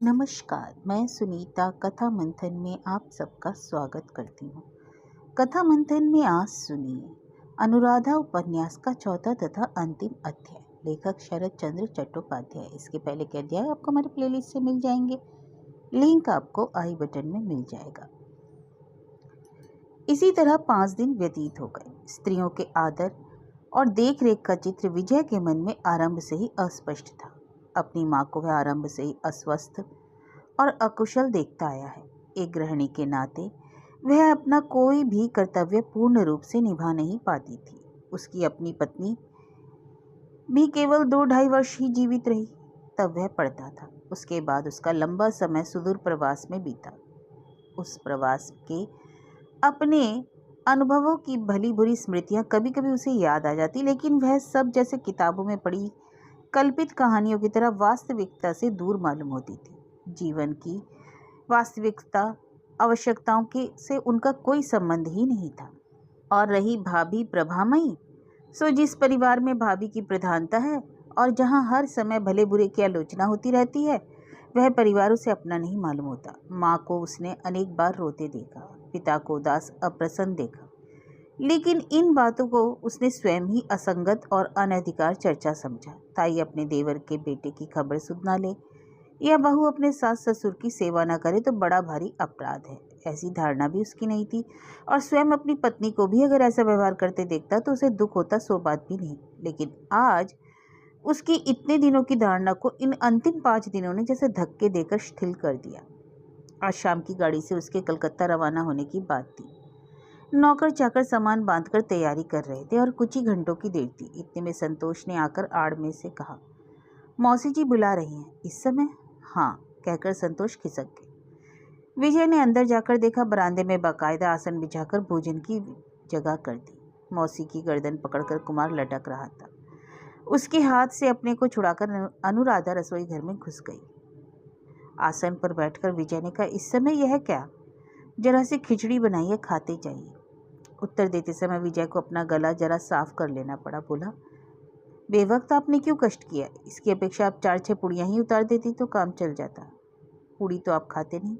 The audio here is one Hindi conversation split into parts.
नमस्कार, मैं सुनीता कथा मंथन में आप सबका स्वागत करती हूँ। कथा मंथन में आज सुनिए अनुराधा उपन्यास का चौथा तथा अंतिम अध्याय। लेखक शरद चंद्र चट्टोपाध्याय। इसके पहले के अध्याय आपको हमारे प्लेलिस्ट से मिल जाएंगे, लिंक आपको आई बटन में मिल जाएगा। इसी तरह 5 दिन व्यतीत हो गए। स्त्रियों के आदर और देख रेख का चित्र विजय के मन में आरंभ से ही अस्पष्ट था। अपनी माँ को वह आरंभ से ही अस्वस्थ और अकुशल देखता आया है। एक गृहिणी के नाते वह अपना कोई भी कर्तव्य पूर्ण रूप से निभा नहीं पाती थी। उसकी अपनी पत्नी भी केवल 2-2.5 वर्ष ही जीवित रही, तब वह पड़ता था। उसके बाद उसका लंबा समय सुदूर प्रवास में बीता। उस प्रवास के अपने अनुभवों की भली बुरी स्मृतियां कभी कभी उसे याद आ जाती, लेकिन वह सब जैसे किताबों में पढ़ी कल्पित कहानियों की तरह वास्तविकता से दूर मालूम होती थी। जीवन की वास्तविकता आवश्यकताओं के से उनका कोई संबंध ही नहीं था। और रही भाभी प्रभामयी, सो जिस परिवार में भाभी की प्रधानता है और जहां हर समय भले बुरे की आलोचना होती रहती है, वह परिवार उसे अपना नहीं मालूम होता। माँ को उसने अनेक बार रोते देखा, पिता को उदास अप्रसन्न देखा, लेकिन इन बातों को उसने स्वयं ही असंगत और अनधिकार चर्चा समझा। ताई अपने देवर के बेटे की खबर सुन ना ले या बहू अपने सास ससुर की सेवा न करे तो बड़ा भारी अपराध है, ऐसी धारणा भी उसकी नहीं थी। और स्वयं अपनी पत्नी को भी अगर ऐसा व्यवहार करते देखता तो उसे दुख होता, सो बात भी नहीं। लेकिन आज उसकी इतने दिनों की धारणा को इन अंतिम 5 दिनों ने जैसे धक्के देकर शिथिल कर दिया। आज शाम की गाड़ी से उसके कलकत्ता रवाना होने की बात थी। नौकर चाकर सामान बांधकर तैयारी कर रहे थे और कुछ ही घंटों की देर थी। इतने में संतोष ने आकर आड़ में से कहा, मौसी जी बुला रही हैं। इस समय? हाँ, कहकर संतोष खिसक गए। विजय ने अंदर जाकर देखा, बरामदे में बाकायदा आसन बिछाकर भोजन की जगह कर दी। मौसी की गर्दन पकड़कर कुमार लटक रहा था। उसके हाथ से अपने को छुड़ाकर अनुराधा रसोई घर में घुस गई। आसन पर बैठकर विजय ने कहा, इस समय यह क्या? जरा सी खिचड़ी बनाइए, खाते जाइए। उत्तर देते समय विजय को अपना गला जरा साफ कर लेना पड़ा। बोला, बेवक्त आपने क्यों कष्ट किया? इसकी अपेक्षा आप 4-6 पुड़ियाँ ही उतार देती तो काम चल जाता। पूड़ी तो आप खाते नहीं।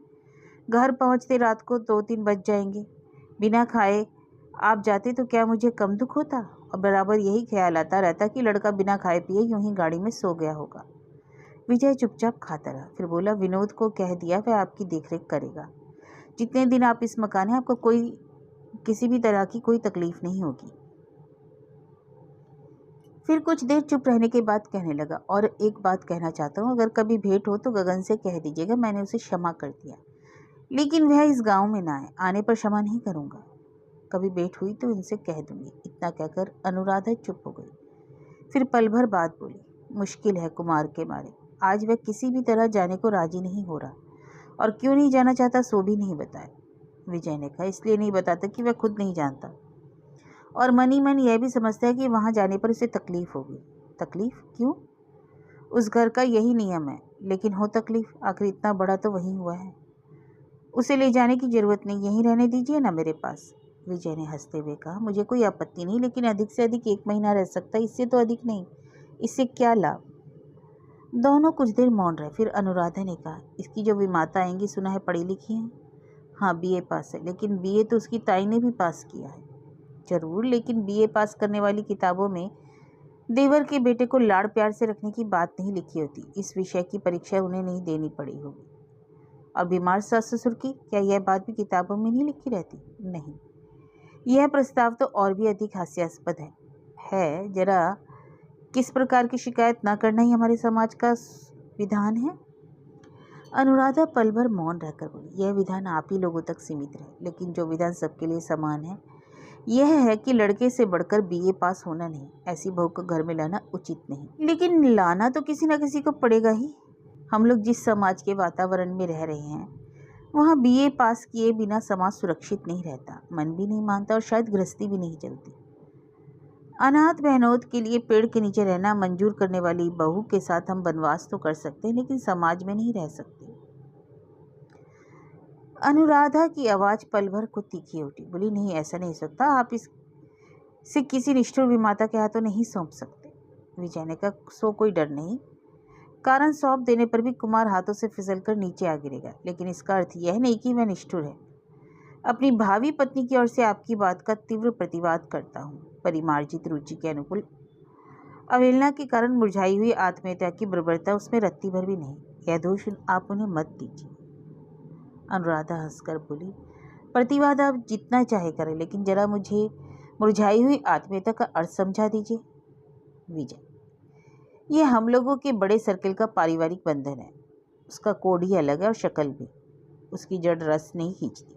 घर पहुंचते रात को 2-3 बज जाएंगे। बिना खाए आप जाते तो क्या मुझे कम दुख होता? और बराबर यही ख्याल आता रहता कि लड़का बिना खाए पिए यूं ही गाड़ी में सो गया होगा। विजय चुपचाप खाता रहा। फिर बोला, विनोद को कह दिया, वह आपकी देखरेख करेगा। जितने दिन आप इस मकान में, आपको किसी भी तरह की कोई तकलीफ नहीं होगी। फिर कुछ देर चुप रहने के बाद कहने लगा, और एक बात कहना चाहता हूँ, अगर कभी भेंट हो तो गगन से कह दीजिएगा मैंने उसे क्षमा कर दिया, लेकिन वह इस गांव में ना आए। आने पर क्षमा नहीं करूँगा। कभी भेंट हुई तो उनसे कह दूंगी। इतना कहकर अनुराधा चुप हो गई। फिर पल भर बात बोली, मुश्किल है कुमार के मारे। आज वह किसी भी तरह जाने को राजी नहीं हो रहा, और क्यों नहीं जाना चाहता सो भी नहीं बताया। विजय ने कहा, इसलिए नहीं बताता कि वह खुद नहीं जानता, और मन ही मन यह भी समझता है कि वहां जाने पर उसे तकलीफ होगी। तकलीफ क्यों? उस घर का यही नियम है। लेकिन हो तकलीफ, आखिर इतना बड़ा तो वही हुआ है। उसे ले जाने की जरूरत नहीं, यहीं रहने दीजिए ना मेरे पास। विजय ने हंसते हुए कहा, मुझे कोई आपत्ति नहीं, लेकिन अधिक से अधिक 1 महीना रह सकता, इससे तो अधिक नहीं। इससे क्या लाभ? दोनों कुछ देर मौन रहे। फिर अनुराधा ने कहा, इसकी जो विमाता आएंगी सुना है पढ़ी लिखी हैं? हाँ, बीए पास है, लेकिन बीए तो उसकी ताई ने भी पास किया है। जरूर, लेकिन बीए पास करने वाली किताबों में देवर के बेटे को लाड़ प्यार से रखने की बात नहीं लिखी होती। इस विषय की परीक्षा उन्हें नहीं देनी पड़ी होगी। और बीमार सास ससुर की, क्या यह बात भी किताबों में नहीं लिखी रहती? नहीं। यह प्रस्ताव तो और भी अधिक हास्यास्पद है। जरा किस प्रकार की शिकायत न करना ही हमारे समाज का विधान है? अनुराधा पल भर मौन रहकर बोली, यह विधान आप ही लोगों तक सीमित रहे, लेकिन जो विधान सबके लिए समान है यह है कि लड़के से बढ़कर बीए पास होना नहीं। ऐसी बहू को घर में लाना उचित नहीं। लेकिन लाना तो किसी न किसी को पड़ेगा ही। हम लोग जिस समाज के वातावरण में रह रहे हैं वहाँ बीए पास किए बिना समाज सुरक्षित नहीं रहता, मन भी नहीं मानता, और शायद गृहस्थी भी नहीं चलती। अनाथ बहनों के लिए पेड़ के नीचे रहना मंजूर करने वाली बहू के साथ हम वनवास तो कर सकते हैं, लेकिन समाज में नहीं रह सकते। अनुराधा की आवाज पल भर को तीखी उठी। बोली, नहीं, ऐसा नहीं हो सकता। आप इसे किसी निष्ठुर विमाता के हाथों नहीं सौंप सकते। विजय ने कहा, सो कोई डर नहीं। कारण सौंप देने पर भी कुमार हाथों से फिसलकर नीचे आ गिरेगा, लेकिन इसका अर्थ यह नहीं कि वह निष्ठुर है। अपनी भावी पत्नी की ओर से आपकी बात का तीव्र प्रतिवाद करता हूँ। परिमार्जित रुचि के अनुकूल अवहेलना के कारण मुरझाई हुई आत्मीयता की बर्बरता उसमें रत्ती भर भी नहीं। यह दोष आप उन्हें मत दीजिए। अनुराधा हंसकर बोली, प्रतिवाद आप जितना चाहे करें, लेकिन जरा मुझे मुरझाई हुई आत्मीयता का अर्थ समझा दीजिए। विजय, ये हम लोगों के बड़े सर्कल का पारिवारिक बंधन है। उसका कोड ही अलग है और शक्ल भी। उसकी जड़ रस नहीं खींचती,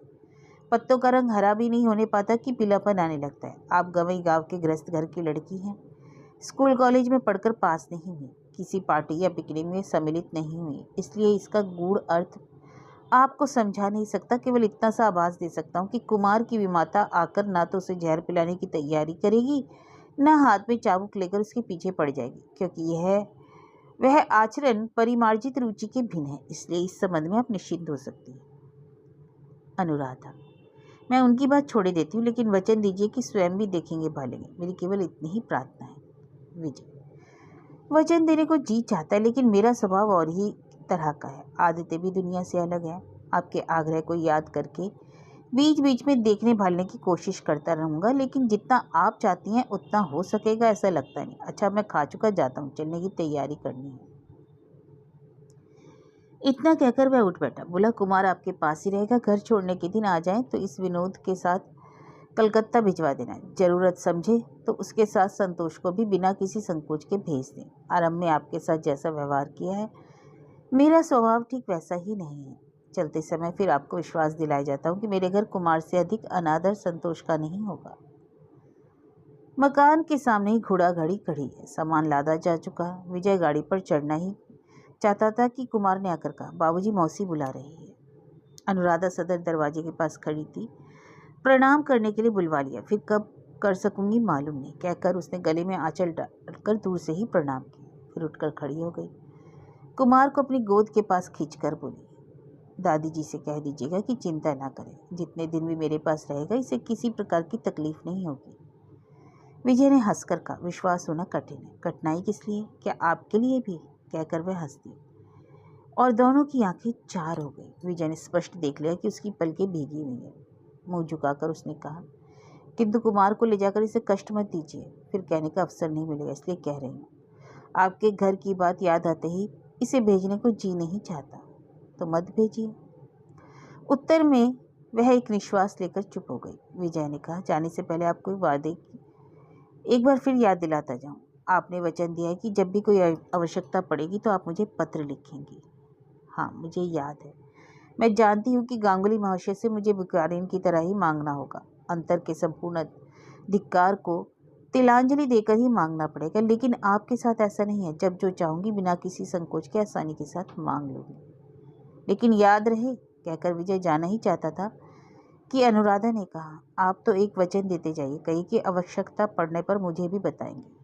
पत्तों का रंग हरा भी नहीं होने पाता कि पीलापन आने लगता है। आप गंवई गांव के गृहस्थ घर की लड़की हैं, स्कूल कॉलेज में पढ़कर पास नहीं हुई, किसी पार्टी या पिकनिक में सम्मिलित नहीं हुई, इसलिए इसका गूढ़ अर्थ आपको समझा नहीं सकता। केवल इतना सा आभास दे सकता हूँ कि कुमार की विमाता आकर ना तो उसे जहर पिलाने की तैयारी करेगी, ना हाथ में चाबुक लेकर उसके पीछे पड़ जाएगी, क्योंकि वह आचरण परिमार्जित रुचि के भिन्न है। इसलिए इस संबंध में आप निश्चिंत हो सकती हैं। अनुराधा, मैं उनकी बात छोड़े देती हूँ, लेकिन वचन दीजिए कि स्वयं भी देखेंगे भालेंगे। मेरी केवल इतनी ही प्रार्थना है। विजय, वचन देने को जी चाहता है, लेकिन मेरा स्वभाव और ही तरह का है। आदतें भी दुनिया से अलग है। आपके आग्रह को याद करके बीच बीच में देखने भालने की कोशिश करता रहूँगा, लेकिन जितना आप चाहती हैं उतना हो सकेगा ऐसा लगता नहीं। अच्छा, मैं खा चुका, जाता हूँ, चलने की तैयारी करनी है। इतना कहकर वह उठ बैठा। बोला, कुमार आपके पास ही रहेगा। घर छोड़ने के दिन आ जाए तो इस विनोद के साथ कलकत्ता भिजवा देना। जरूरत समझे तो उसके साथ संतोष को भी बिना किसी संकोच के भेज दें। आरंभ में आपके साथ जैसा व्यवहार किया है, मेरा स्वभाव ठीक वैसा ही नहीं है। चलते समय फिर आपको विश्वास दिलाया जाता हूँ कि मेरे घर कुमार से अधिक अनादर संतोष का नहीं होगा। मकान के सामने ही घोड़ा गाड़ी खड़ी है। सामान लादा जा चुका। विजय गाड़ी पर चढ़ना ही चाहता था कि कुमार ने आकर कहा, बाबूजी, मौसी बुला रही है। अनुराधा सदर दरवाजे के पास खड़ी थी। प्रणाम करने के लिए बुलवा लिया, फिर कब कर सकूंगी मालूम नहीं, कहकर उसने गले में आंचल डालकर दूर से ही प्रणाम किया। फिर उठकर खड़ी हो गई। कुमार को अपनी गोद के पास खींचकर बोली, दादी जी से कह दीजिएगा कि चिंता ना करें। जितने दिन भी मेरे पास रहेगा इसे किसी प्रकार की तकलीफ नहीं होगी। विजय ने हंसकर कहा, विश्वास होना कठिन है। कठिनाई किस लिए? क्या आपके लिए भी? कहकर वह हंस दी और दोनों की आंखें चार हो गई। विजय ने स्पष्ट देख लिया कि उसकी पलकें भीगी हुई हैं। मुंह झुकाकर उसने कहा, किंतु कुमार को ले जाकर इसे कष्ट मत दीजिए, फिर कहने का अवसर नहीं मिलेगा, इसलिए कह रही हूँ। आपके घर की बात याद आते ही इसे भेजने को जी नहीं चाहता, तो मत भेजिए। उत्तर में वह एक निश्वास लेकर चुप हो गई। विजय ने कहा, जाने से पहले आपको वादे की एक बार फिर याद दिलाता जाऊं। आपने वचन दिया है कि जब भी कोई आवश्यकता पड़ेगी तो आप मुझे पत्र लिखेंगी। हाँ, मुझे याद है। मैं जानती हूँ कि गांगुली महाशय से मुझे भिखारिन की तरह ही मांगना होगा। अंतर के संपूर्ण धिक्कार को तिलांजलि देकर ही मांगना पड़ेगा, लेकिन आपके साथ ऐसा नहीं है। जब जो चाहूँगी बिना किसी संकोच के आसानी के साथ मांग लूँगी। लेकिन याद रहे, कहकर विजय जाना ही चाहता था कि अनुराधा ने कहा, आप तो एक वचन देते जाइए, कहीं की आवश्यकता पड़ने पर मुझे भी बताएंगे।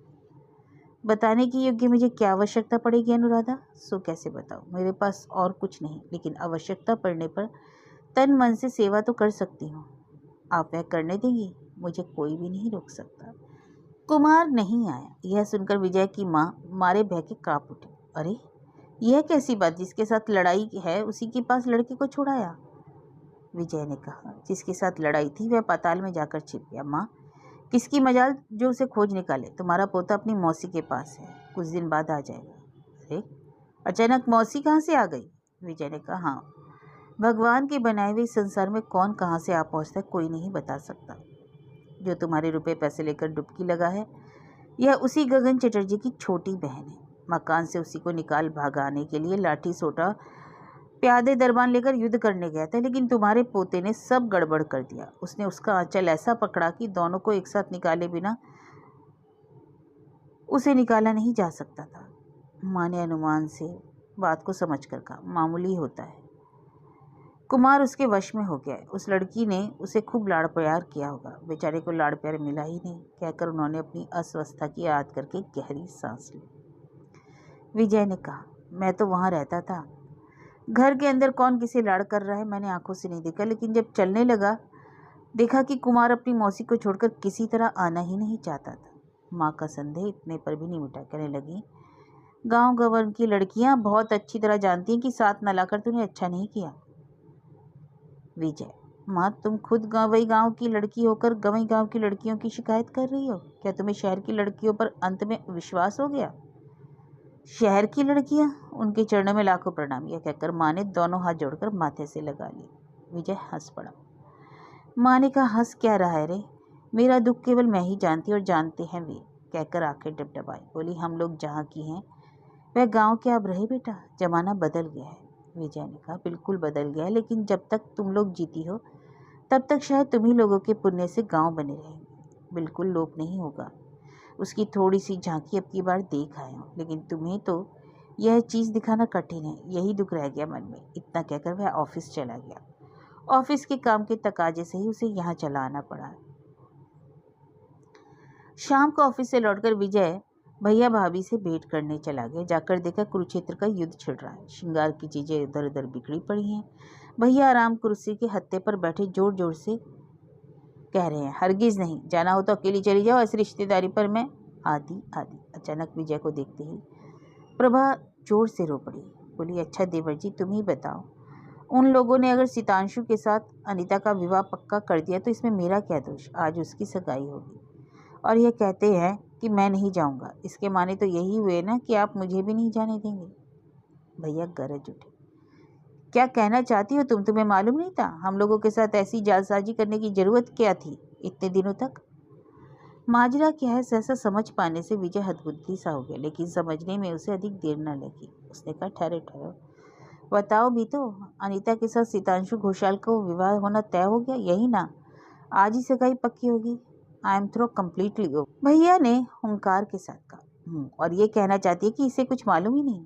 बताने की योग्य मुझे क्या आवश्यकता पड़ेगी अनुराधा? सो कैसे बताऊँ? मेरे पास और कुछ नहीं, लेकिन आवश्यकता पड़ने पर तन मन से सेवा तो कर सकती हूँ। आप वह करने देंगी? मुझे कोई भी नहीं रोक सकता। कुमार नहीं आया। यह सुनकर विजय की माँ मारे भय के कांप उठी। अरे, यह कैसी बात? जिसके साथ लड़ाई है उसी के पास लड़के को छुड़ाया? विजय ने कहा, जिसके साथ लड़ाई थी वह पाताल में जाकर छिप गया। माँ, किसकी मजाल जो उसे खोज निकाले। तुम्हारा पोता अपनी मौसी के पास है, कुछ दिन बाद आ जाएगा। अरे, अचानक मौसी कहाँ से आ गई? विजय ने कहा, हाँ, भगवान के बनाए हुए संसार में कौन कहाँ से आ पहुँचता है कोई नहीं बता सकता। जो तुम्हारे रुपए पैसे लेकर डुबकी लगा है, यह उसी गगन चटर्जी की छोटी बहन है। मकान से उसी को निकाल भागाने के लिए लाठी सोटा प्यादे दरबान लेकर युद्ध करने गया था, लेकिन तुम्हारे पोते ने सब गड़बड़ कर दिया। उसने उसका आंचल ऐसा पकड़ा कि दोनों को एक साथ निकाले बिना उसे निकाला नहीं जा सकता था। माँ ने अनुमान से बात को समझकर कहा, मामूली होता है। कुमार उसके वश में हो गया है। उस लड़की ने उसे खूब लाड़ प्यार किया होगा। बेचारे को लाड़ प्यार मिला ही नहीं, कहकर उन्होंने अपनी अस्वस्थता की याद करके गहरी सांस ली। विजय ने कहा, मैं तो वहाँ रहता था। घर के अंदर कौन किसे लाड़ कर रहा है मैंने आंखों से नहीं देखा, लेकिन जब चलने लगा देखा कि कुमार अपनी मौसी को छोड़कर किसी तरह आना ही नहीं चाहता था। माँ का संदेह इतने पर भी नहीं मिटा। कहने लगी, गांव गंवर की लड़कियां बहुत अच्छी तरह जानती हैं कि साथ न लाकर तूने अच्छा नहीं किया। विजय, माँ तुम खुद वही गांव की लड़की होकर वही गांव की लड़कियों की शिकायत कर रही हो। क्या तुम्हें शहर की लड़कियों पर अंत में विश्वास हो गया? शहर की लड़कियां, उनके चरणों में लाखों प्रणाम। यह कहकर माँ ने दोनों हाथ जोड़कर माथे से लगा लिए। विजय हंस पड़ा। माँ ने कहा, हंस क्या रहा है रे, मेरा दुख केवल मैं ही जानती और जानते हैं वे। कहकर आंखें डबडबाई बोली, हम लोग जहाँ की हैं वह गांव क्या अब रहे बेटा, जमाना बदल गया है। विजय ने कहा, बिल्कुल बदल गया है, लेकिन जब तक तुम लोग जीती हो तब तक शायद तुम्ही लोगों के पुण्य से गांव बने रहेंगे, बिल्कुल लोप नहीं होगा। उसकी थोड़ी सी झांकी अब की बार देख आया हूँ, लेकिन तुम्हें तो यह चीज़ दिखाना कठिन है, यही दुख रह गया मन में। इतना कहकर वह ऑफिस चला गया। ऑफिस के काम के तकाजे से ही उसे यहाँ चला आना पड़ा। शाम को ऑफिस से लौटकर विजय भैया भाभी से भेंट करने चला गया। जाकर देखा कुरुक्षेत्र का युद्ध छिड़ रहा है। श्रृंगार की चीजें इधर उधर बिखरी पड़ी हैं। भैया आराम कुर्सी के हत्थे पर बैठे जोर जोर से कह रहे हैं, हरगिज नहीं, जाना हो तो अकेली चली जाओ, ऐसी रिश्तेदारी पर मैं आदि आदि। अचानक विजय को देखते ही प्रभा जोर से रो पड़ी। बोली, अच्छा देवर जी तुम ही बताओ, उन लोगों ने अगर सितांशु के साथ अनीता का विवाह पक्का कर दिया तो इसमें मेरा क्या दोष? आज उसकी सगाई होगी और यह कहते हैं कि मैं नहीं जाऊंगा। इसके माने तो यही हुए ना कि आप मुझे भी नहीं जाने देंगे। भैया गरज उठे, क्या कहना चाहती हो तुम? तुम्हें मालूम नहीं था हम लोगों के साथ ऐसी जालसाजी करने की जरूरत क्या थी इतने दिनों तक? माजरा क्या है सहसा समझ पाने से विजय हतबुद्धि सा हो गया, लेकिन समझने में उसे अधिक देर न लगी। उसने कहा, ठहरो ठहरो, बताओ भी तो, अनीता के साथ सितांशु घोषाल को विवाह होना तय हो गया, यही ना? आज ही सगाई पक्की होगी। I am through completely over. भैया ने हुंकार के साथ कहा, और ये कहना चाहती है कि इसे कुछ मालूम ही नहीं?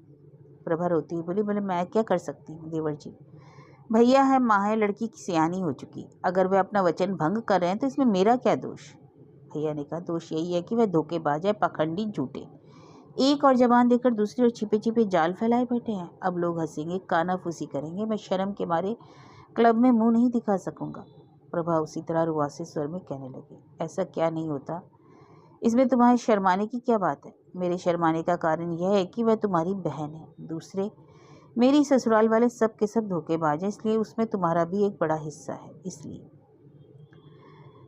प्रभा रोती हुई बोली, बोले मैं क्या कर सकती हूँ देवर जी, भैया है, माँ है, लड़की की सियानी हो चुकी, अगर वह अपना वचन भंग कर रहे हैं तो इसमें मेरा क्या दोष? भैया ने कहा, दोष यही है कि वह धोखेबाज है, पाखंडी, झूठे, एक और जबान देकर दूसरी और छिपे छिपे जाल फैलाए बैठे हैं। अब लोग हंसेंगे, कानाफूसी करेंगे, मैं शर्म के मारे क्लब में मुंह नहीं दिखा सकूंगा। प्रभा उसी तरह रुआसे स्वर में कहने लगी, ऐसा क्या नहीं होता, इसमें तुम्हारे शर्माने की क्या बात है? मेरे शर्माने का कारण यह है कि वह तुम्हारी बहन है। दूसरे, मेरी ससुराल वाले सब के सब धोखेबाज हैं, इसलिए उसमें तुम्हारा भी एक बड़ा हिस्सा है। इसलिए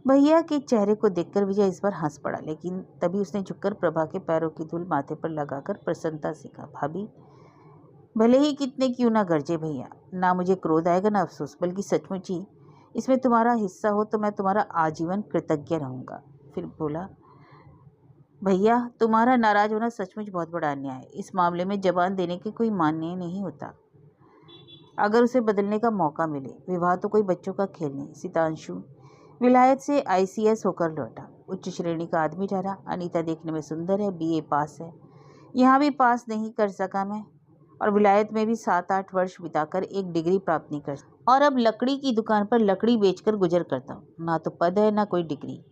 भैया के चेहरे को देखकर विजय इस बार हंस पड़ा, लेकिन तभी उसने झुककर प्रभा के पैरों की धूल माथे पर लगाकर प्रसन्नता से कहा, भाभी भले ही कितने क्यों ना गरजे भैया, ना मुझे क्रोध आएगा ना अफसोस, बल्कि सचमुच ही इसमें तुम्हारा हिस्सा हो तो मैं तुम्हारा आजीवन कृतज्ञ रहूंगा। फिर बोला, भैया तुम्हारा नाराज होना सचमुच बहुत बड़ा अन्याय है। इस मामले में जबान देने के कोई मान्य नहीं होता, अगर उसे बदलने का मौका मिले। विवाह तो कोई बच्चों का खेल नहीं। सितांशु विलायत से ICS होकर लौटा, उच्च श्रेणी का आदमी ठहरा। अनीता देखने में सुंदर है, BA पास है, यहाँ भी पास नहीं कर सका मैं, और विलायत में भी 7-8 वर्ष बिताकर एक डिग्री प्राप्त नहीं कर सका, और अब लकड़ी की दुकान पर लकड़ी बेचकर गुजर करता हूँ। ना तो पद है ना कोई डिग्री।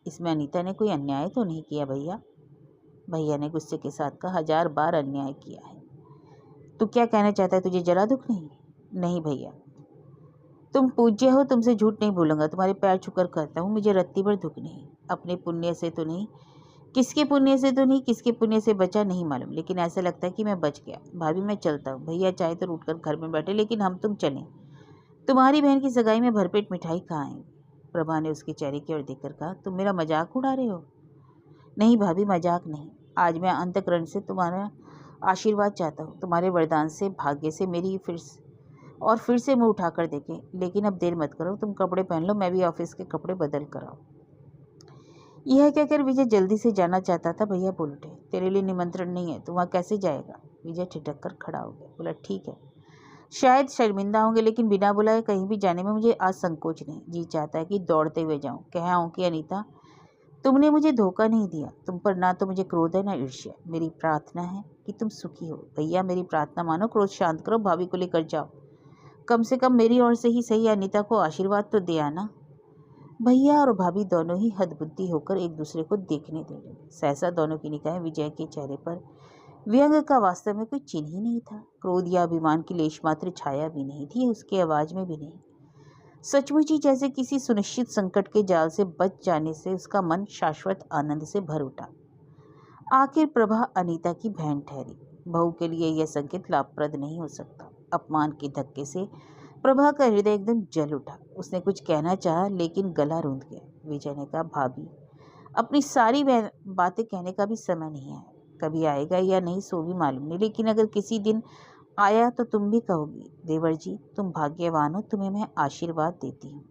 इसमें अनीता ने कोई अन्याय तो नहीं किया भैया? भैया ने गुस्से के साथ कहा, 1000 बार अन्याय किया है। तू क्या कहना चाहता है, तुझे जरा दुख नहीं? नहीं भैया, तुम पूज्य हो, तुमसे झूठ नहीं बोलूंगा, तुम्हारे पैर छूकर कहता हूँ, मुझे रत्ती भर दुख नहीं। अपने पुण्य से तो नहीं, किसके पुण्य से तो नहीं, किसके पुण्य से बचा नहीं मालूम, लेकिन ऐसा लगता है कि मैं बच गया। भाभी मैं चलता हूँ, भैया चाहे तो उठकर घर में बैठे, लेकिन हम तुम चलें। तुम्हारी बहन की सगाई में भरपेट मिठाई कहाँ आएंगी? प्रभा ने उसके चेहरे की ओर देखकर कहा, तुम मेरा मजाक उड़ा रहे हो? नहीं भाभी, मजाक नहीं, आज मैं अंतःकरण से तुम्हारा आशीर्वाद चाहता हूँ, तुम्हारे वरदान से, भाग्य से मेरी फिर से मुंह उठाकर देखें। लेकिन अब देर मत करो, तुम कपड़े पहन लो, मैं भी ऑफिस के कपड़े बदल कर आऊँ। यह कहकर विजय जल्दी से जाना चाहता था। भैया बोल उठे, तेरे लिए निमंत्रण नहीं है, तू वहाँ कैसे जाएगा? विजय ठिठक कर खड़ा हो गया, बोला, ठीक है, शायद शर्मिंदा होंगे, लेकिन बिना बुलाए कहीं भी जाने में मुझे आज संकोच नहीं। जी चाहता है कि दौड़ते हुए जाऊँ, कह आऊँ कि अनीता तुमने मुझे धोखा नहीं दिया, तुम पर ना तो मुझे क्रोध है ना ईर्ष्या, मेरी प्रार्थना है कि तुम सुखी हो। भैया मेरी प्रार्थना मानो, क्रोध शांत करो, भाभी को लेकर जाओ, कम से कम मेरी ओर से ही सही, अनीता को आशीर्वाद तो दे आना। भैया और भाभी दोनों ही हदबुद्धि होकर एक दूसरे को देखने दे लगे। सहसा दोनों की निगाहें विजय के चेहरे पर व्यंग का वास्तव में कोई चिन्ह ही नहीं था, क्रोध या अभिमान की लेश मात्र छाया भी नहीं थी, उसकी आवाज में भी नहीं। सचमुच ही जैसे किसी सुनिश्चित संकट के जाल से बच जाने से उसका मन शाश्वत आनंद से भर उठा। आखिर प्रभा अनीता की बहन ठहरी। बहू के लिए यह संकेत लाभप्रद नहीं हो सकता। अपमान के धक्के से प्रभा का हृदय एकदम जल उठा। उसने कुछ कहना चाहा लेकिन गला रूंध गया। विजय ने कहा, भाभी, अपनी सारी बातें कहने का भी समय नहीं है। कभी आएगा या नहीं सो भी मालूम नहीं, लेकिन अगर किसी दिन आया तो तुम भी कहोगी, देवर जी तुम भाग्यवान हो, तुम्हें मैं आशीर्वाद देती हूँ।